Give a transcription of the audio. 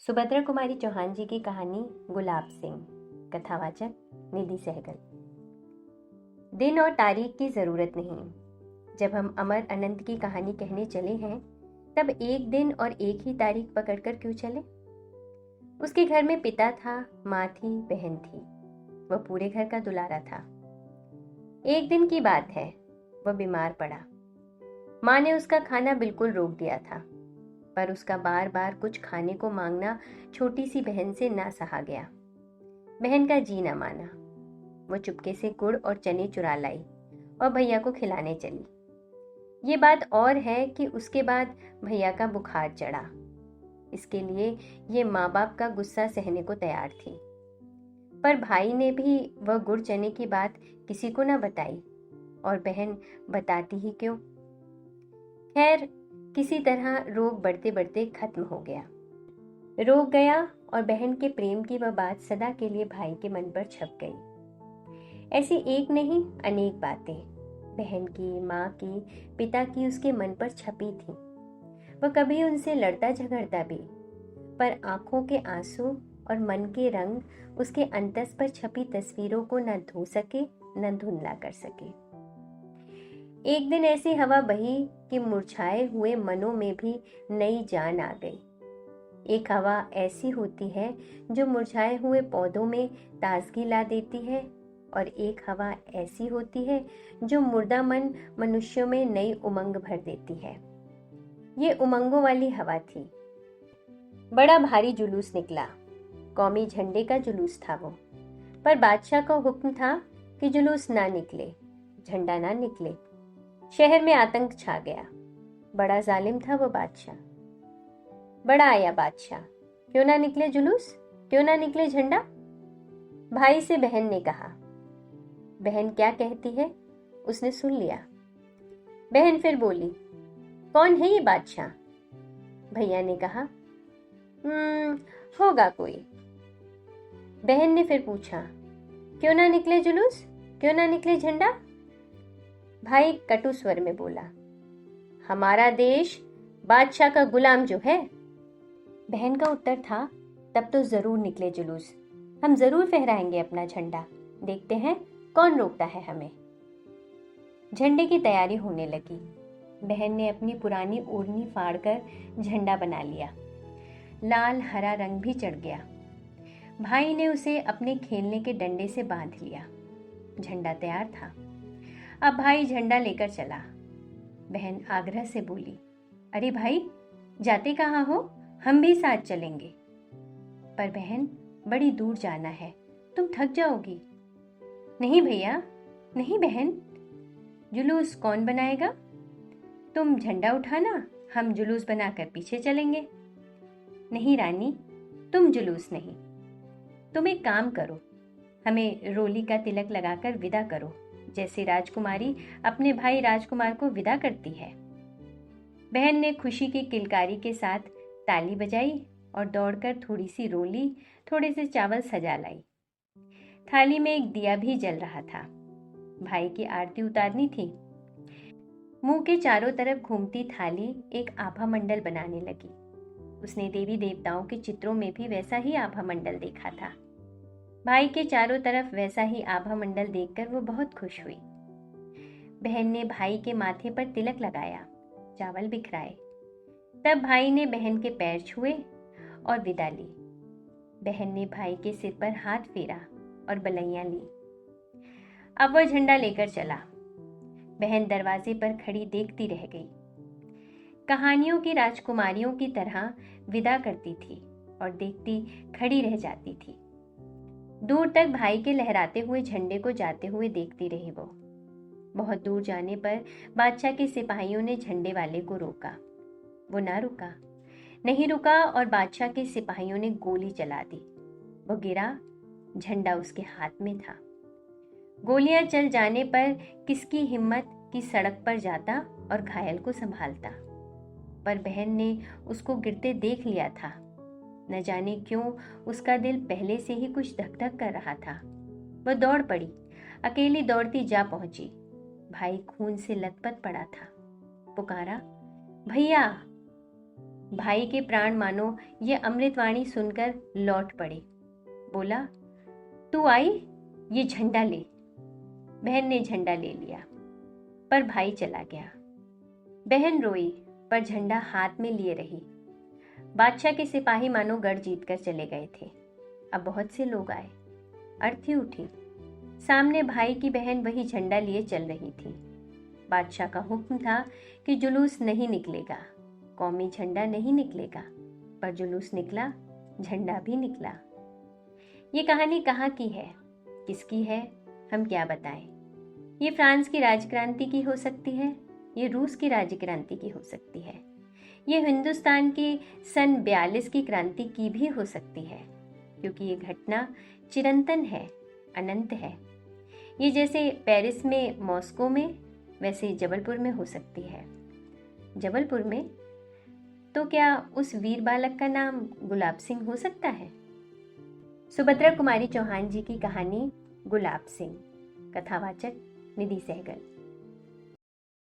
सुभद्रा कुमारी चौहान जी की कहानी गुलाब सिंह। कथावाचक निधि सहगल। दिन और तारीख की जरूरत नहीं। जब हम अमर अनंत की कहानी कहने चले हैं तब एक दिन और एक ही तारीख पकड़कर क्यों चले। उसके घर में पिता था, माँ थी, बहन थी। वह पूरे घर का दुलारा था। एक दिन की बात है, वह बीमार पड़ा। माँ ने उसका खाना बिल्कुल रोक दिया था, पर उसका बार बार कुछ खाने को मांगना छोटी सी बहन से ना सहा गया। बहन का जी ना माना। वो चुपके से गुड़ और चने चुरा लाई और भैया को खिलाने चली। ये बात और है कि उसके बाद भैया का बुखार चढ़ा। इसके लिए ये माँ बाप का गुस्सा सहने को तैयार थी, पर भाई ने भी वह गुड़ चने की बात किसी को ना बताई, और बहन बताती ही क्यों। खैर, किसी तरह रोग बढ़ते बढ़ते खत्म हो गया। रोग गया और बहन के प्रेम की वह बात सदा के लिए भाई के मन पर छप गई। ऐसी एक नहीं, अनेक बातें बहन की, माँ की, पिता की उसके मन पर छपी थी। वह कभी उनसे लड़ता झगड़ता भी, पर आंखों के आंसू और मन के रंग उसके अंतस पर छपी तस्वीरों को न धो सके, न धुंधला कर सके। एक दिन ऐसी हवा बही कि मुरझाए हुए मनों में भी नई जान आ गई। एक हवा ऐसी होती है जो मुरझाए हुए पौधों में ताजगी ला देती है, और एक हवा ऐसी होती है जो मुर्दा मन मनुष्यों में नई उमंग भर देती है। ये उमंगों वाली हवा थी। बड़ा भारी जुलूस निकला। कौमी झंडे का जुलूस था वो, पर बादशाह का हुक्म था कि जुलूस ना निकले, झंडा ना निकले। शहर में आतंक छा गया। बड़ा जालिम था वो बादशाह। बड़ा आया बादशाह, क्यों ना निकले जुलूस, क्यों ना निकले झंडा। भाई से बहन ने कहा। बहन क्या कहती है उसने सुन लिया। बहन फिर बोली, कौन है ये बादशाह। भैया ने कहा, होगा कोई। बहन ने फिर पूछा, क्यों ना निकले जुलूस, क्यों ना निकले झंडा। भाई कटु स्वर में बोला, हमारा देश बादशाह का गुलाम जो है। बहन का उत्तर था, तब तो जरूर निकले जुलूस, हम जरूर फहराएंगे अपना झंडा, देखते हैं कौन रोकता है हमें। झंडे की तैयारी होने लगी। बहन ने अपनी पुरानी ओढ़नी फाड़कर झंडा बना लिया। लाल हरा रंग भी चढ़ गया। भाई ने उसे अपने खेलने के डंडे से बांध लिया। झंडा तैयार था। अब भाई झंडा लेकर चला। बहन आग्रह से बोली, अरे भाई, जाते कहाँ हो, हम भी साथ चलेंगे। पर बहन, बड़ी दूर जाना है, तुम थक जाओगी। नहीं भैया, नहीं बहन, जुलूस कौन बनाएगा। तुम झंडा उठाना, हम जुलूस बनाकर पीछे चलेंगे। नहीं रानी, तुम जुलूस नहीं। तुम एक काम करो, हमें रोली का तिलक लगाकर विदा करो, जैसे राजकुमारी अपने भाई राजकुमार को विदा करती है। बहन ने खुशी की किलकारी के साथ ताली बजाई और दौड़कर थोड़ी सी रोली, थोड़े से चावल सजा लाई। थाली में एक दिया भी जल रहा था। भाई की आरती उतारनी थी। मुंह के चारों तरफ घूमती थाली एक आभा मंडल बनाने लगी। उसने देवी देवताओं के चित्रों में भी वैसा ही आभा मंडल देखा था। भाई के चारों तरफ वैसा ही आभा मंडल देखकर वो बहुत खुश हुई। बहन ने भाई के माथे पर तिलक लगाया, चावल बिखराए। तब भाई ने बहन के पैर छुए और विदा ली। बहन ने भाई के सिर पर हाथ फेरा और बलैयां ली। अब वह झंडा लेकर चला। बहन दरवाजे पर खड़ी देखती रह गई। कहानियों की राजकुमारियों की तरह विदा करती थी और देखती खड़ी रह जाती थी। दूर तक भाई के लहराते हुए झंडे को जाते हुए देखती रही वो। बहुत दूर जाने पर बादशाह के सिपाहियों ने झंडे वाले को रोका। वो ना रुका, नहीं रुका, और बादशाह के सिपाहियों ने गोली चला दी। वो गिरा, झंडा उसके हाथ में था। गोलियां चल जाने पर किसकी हिम्मत कि सड़क पर जाता और घायल को संभालता, पर बहन ने उसको गिरते देख लिया था। न जाने क्यों उसका दिल पहले से ही कुछ धक धक कर रहा था। वह दौड़ पड़ी, अकेली दौड़ती जा पहुंची। भाई खून से लथपथ पड़ा था। पुकारा, भैया। भाई के प्राण मानो ये अमृतवाणी सुनकर लौट पड़े। बोला, तू आई, ये झंडा ले। बहन ने झंडा ले लिया, पर भाई चला गया। बहन रोई, पर झंडा हाथ में लिए रही। बादशाह के सिपाही मानो गढ़ जीतकर चले गए थे। अब बहुत से लोग आए। अर्थी उठी। सामने भाई की बहन वही झंडा लिए चल रही थी। बादशाह का हुक्म था कि जुलूस नहीं निकलेगा, कौमी झंडा नहीं निकलेगा, पर जुलूस निकला, झंडा भी निकला। ये कहानी कहाँ की है, किसकी है, हम क्या बताएं। ये फ्रांस की राजक्रांति की हो सकती है, ये रूस की राजक्रांति की हो सकती है, ये हिंदुस्तान की सन 42 की क्रांति की भी हो सकती है, क्योंकि ये घटना चिरंतन है, अनंत है। ये जैसे पेरिस में, मॉस्को में, वैसे जबलपुर में हो सकती है। जबलपुर में तो क्या उस वीर बालक का नाम गुलाब सिंह हो सकता है? सुभद्रा कुमारी चौहान जी की कहानी गुलाब सिंह। कथावाचक निधि सहगल।